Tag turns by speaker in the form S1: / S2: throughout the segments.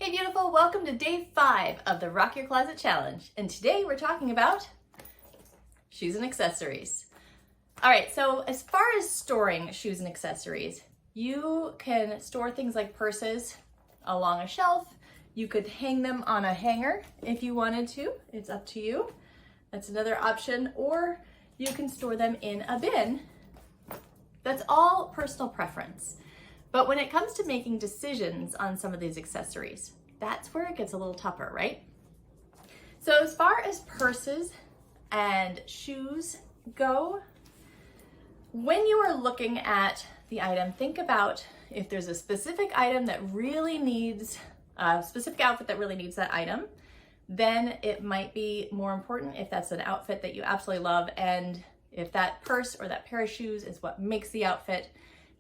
S1: Hey beautiful, welcome to day 5 of the Rock Your Closet Challenge. And today we're talking about shoes and accessories. All right, so as far as storing shoes and accessories, you can store things like purses along a shelf. You could hang them on a hanger if you wanted to. It's up to you. That's another option. Or you can store them in a bin. That's all personal preference. But when it comes to making decisions on some of these accessories, that's where it gets a little tougher, right? So as far as purses and shoes go, when you are looking at the item, think about if there's a specific item that really needs, a specific outfit that really needs that item, then it might be more important if that's an outfit that you absolutely love, and if that purse or that pair of shoes is what makes the outfit.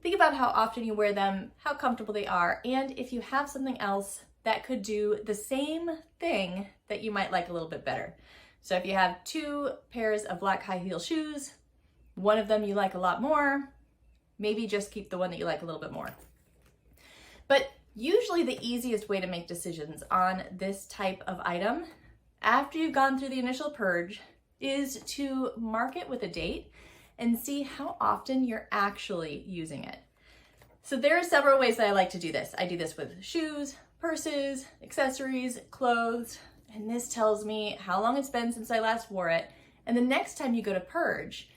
S1: Think about how often you wear them, how comfortable they are, and if you have something else that could do the same thing that you might like a little bit better. So if you have 2 pairs of black high heel shoes, one of them you like a lot more, maybe just keep the one that you like a little bit more. But usually the easiest way to make decisions on this type of item, after you've gone through the initial purge, is to mark it with a date and see how often you're actually using it. So there are several ways that I like to do this. I do this with shoes, purses, accessories, clothes, and this tells me how long it's been since I last wore it. And the next time you go to purge,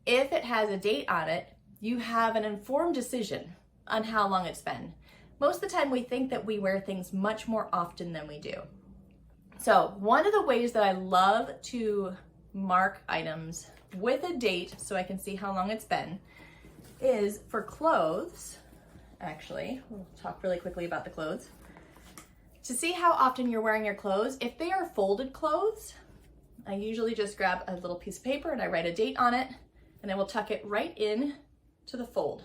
S1: if it has a date on it, you have an informed decision on how long it's been. Most of the time we think that we wear things much more often than we do. So one of the ways that I love to mark items with a date so I can see how long it's been is for clothes. Actually, we'll talk really quickly about the clothes. To see how often you're wearing your clothes, if they are folded clothes, I usually just grab a little piece of paper and I write a date on it, and I will tuck it right in to the fold.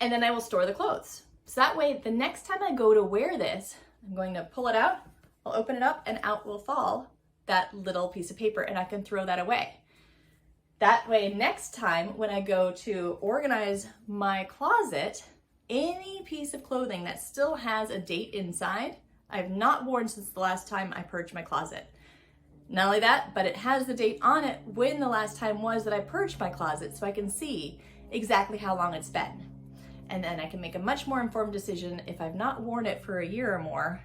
S1: And then I will store the clothes. So that way, the next time I go to wear this, I'm going to pull it out, I'll open it up, and out will fall that little piece of paper, and I can throw that away. That way, next time when I go to organize my closet, any piece of clothing that still has a date inside, I have not worn since the last time I purged my closet. Not only that, but it has the date on it when the last time was that I purged my closet, so I can see exactly how long it's been. And then I can make a much more informed decision. If I've not worn it for a year or more,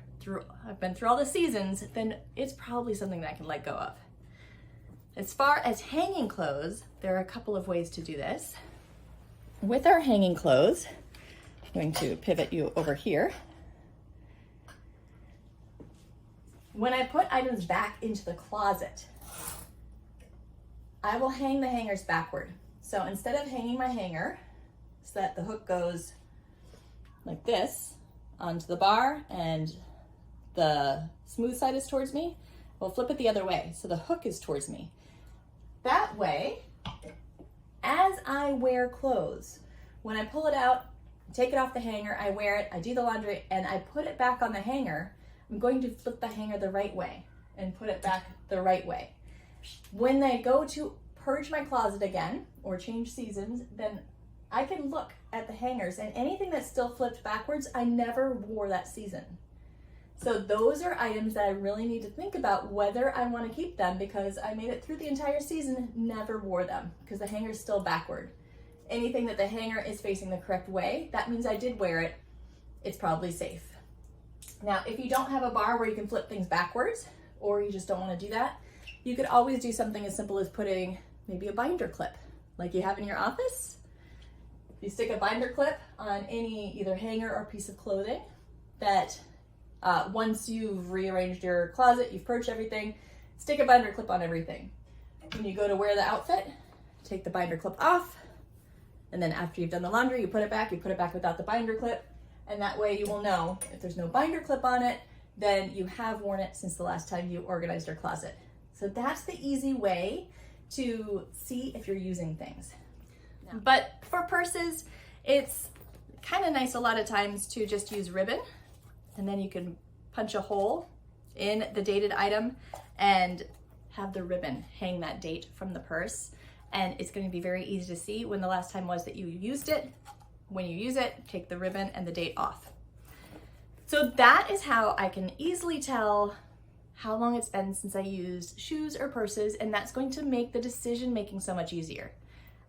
S1: I've been through all the seasons, then it's probably something that I can let go of. As far as hanging clothes, there are a couple of ways to do this. With our hanging clothes, I'm going to pivot you over here. When I put items back into the closet, I will hang the hangers backward. So instead of hanging my hanger so that the hook goes like this onto the bar and the smooth side is towards me, we'll flip it the other way so the hook is towards me. That way, as I wear clothes, when I pull it out, take it off the hanger, I wear it, I do the laundry, and I put it back on the hanger, I'm going to flip the hanger the right way and put it back the right way. When I go to purge my closet again or change seasons, then I can look at the hangers, and anything that's still flipped backwards, I never wore that season. So those are items that I really need to think about whether I want to keep them, because I made it through the entire season, never wore them because the hanger's still backward. Anything that the hanger is facing the correct way, that means I did wear it. It's probably safe. Now, if you don't have a bar where you can flip things backwards, or you just don't want to do that, you could always do something as simple as putting maybe a binder clip like you have in your office. You stick a binder clip on any either hanger or piece of clothing that once you've rearranged your closet, you've purged everything, stick a binder clip on everything. When you go to wear the outfit, take the binder clip off, and then after you've done the laundry, you put it back without the binder clip, and that way you will know if there's no binder clip on it, then you have worn it since the last time you organized your closet. So that's the easy way to see if you're using things. But for purses, it's kind of nice a lot of times to just use ribbon, and then you can punch a hole in the dated item and have the ribbon hang that date from the purse. And it's going to be very easy to see when the last time was that you used it. When you use it, take the ribbon and the date off. So that is how I can easily tell how long it's been since I used shoes or purses, and that's going to make the decision making so much easier.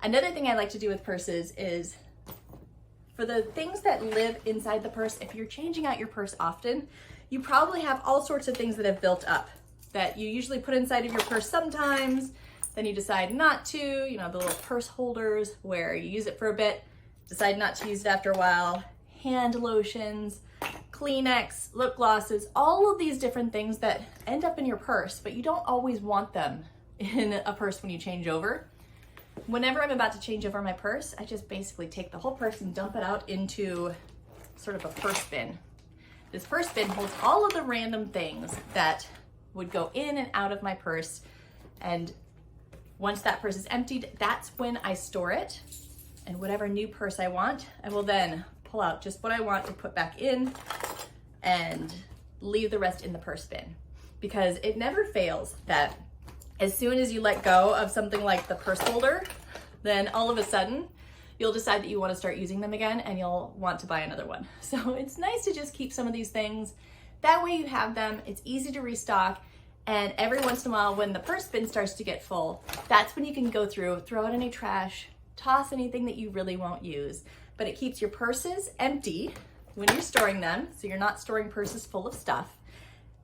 S1: Another thing I like to do with purses is for the things that live inside the purse, if you're changing out your purse often, you probably have all sorts of things that have built up that you usually put inside of your purse sometimes, then you decide not to, you know, the little purse holders where you use it for a bit, decide not to use it after a while, hand lotions, Kleenex, lip glosses, all of these different things that end up in your purse, but you don't always want them in a purse when you change over. Whenever I'm about to change over my purse, I just basically take the whole purse and dump it out into sort of a purse bin. This purse bin holds all of the random things that would go in and out of my purse, and once that purse is emptied, that's when I store it, and whatever new purse I want, I will then pull out just what I want to put back in and leave the rest in the purse bin. Because it never fails that as soon as you let go of something like the purse holder, then all of a sudden you'll decide that you want to start using them again and you'll want to buy another one. So it's nice to just keep some of these things. That way you have them, it's easy to restock, and every once in a while when the purse bin starts to get full, that's when you can go through, throw out any trash, toss anything that you really won't use. But it keeps your purses empty when you're storing them, so you're not storing purses full of stuff.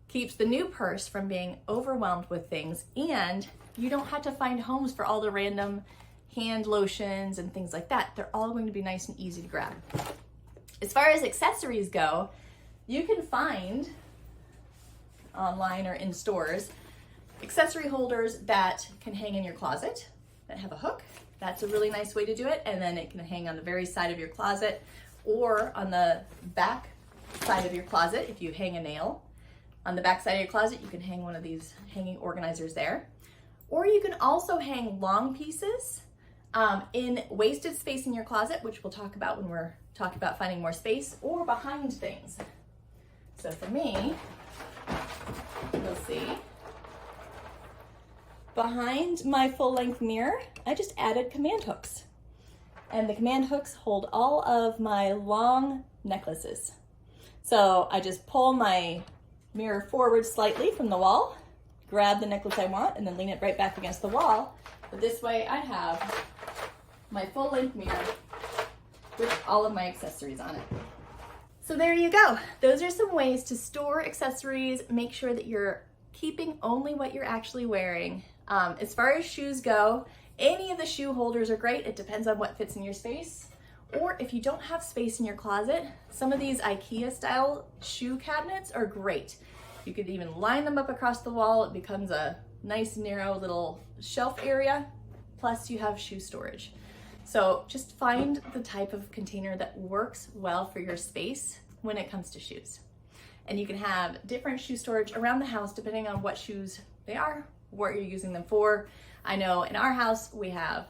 S1: Keeps the new purse from being overwhelmed with things, and you don't have to find homes for all the random hand lotions and things like that. They're all going to be nice and easy to grab. As far as accessories go, you can find online or in stores accessory holders that can hang in your closet that have a hook. That's a really nice way to do it, and then it can hang on the very side of your closet or on the back side of your closet if you hang a nail. On the back side of your closet, you can hang one of these hanging organizers there. Or you can also hang long pieces in wasted space in your closet, which we'll talk about when we're talking about finding more space, or behind things. So for me, you'll see, behind my full-length mirror, I just added command hooks. And the command hooks hold all of my long necklaces. So I just pull my mirror forward slightly from the wall, grab the necklace I want, and then lean it right back against the wall. But this way I have my full-length mirror with all of my accessories on it. So there you go. Those are some ways to store accessories. Make sure that you're keeping only what you're actually wearing. As far as shoes go, any of the shoe holders are great. It depends on what fits in your space. Or if you don't have space in your closet, some of these IKEA style shoe cabinets are great. You could even line them up across the wall. It becomes a nice narrow little shelf area. Plus you have shoe storage. So just find the type of container that works well for your space when it comes to shoes. And you can have different shoe storage around the house depending on what shoes they are, what you're using them for. I know in our house we have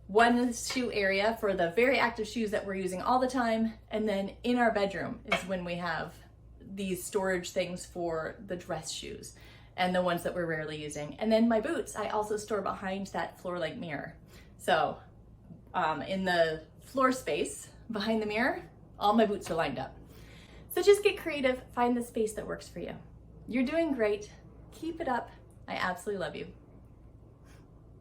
S1: one shoe area for the very active shoes that we're using all the time, and then in our bedroom is when we have these storage things for the dress shoes and the ones that we're rarely using. And then my boots, I also store behind that floor-length mirror. So in the floor space behind the mirror, all my boots are lined up. So just get creative, find the space that works for you. You're doing great. Keep it up. I absolutely love you.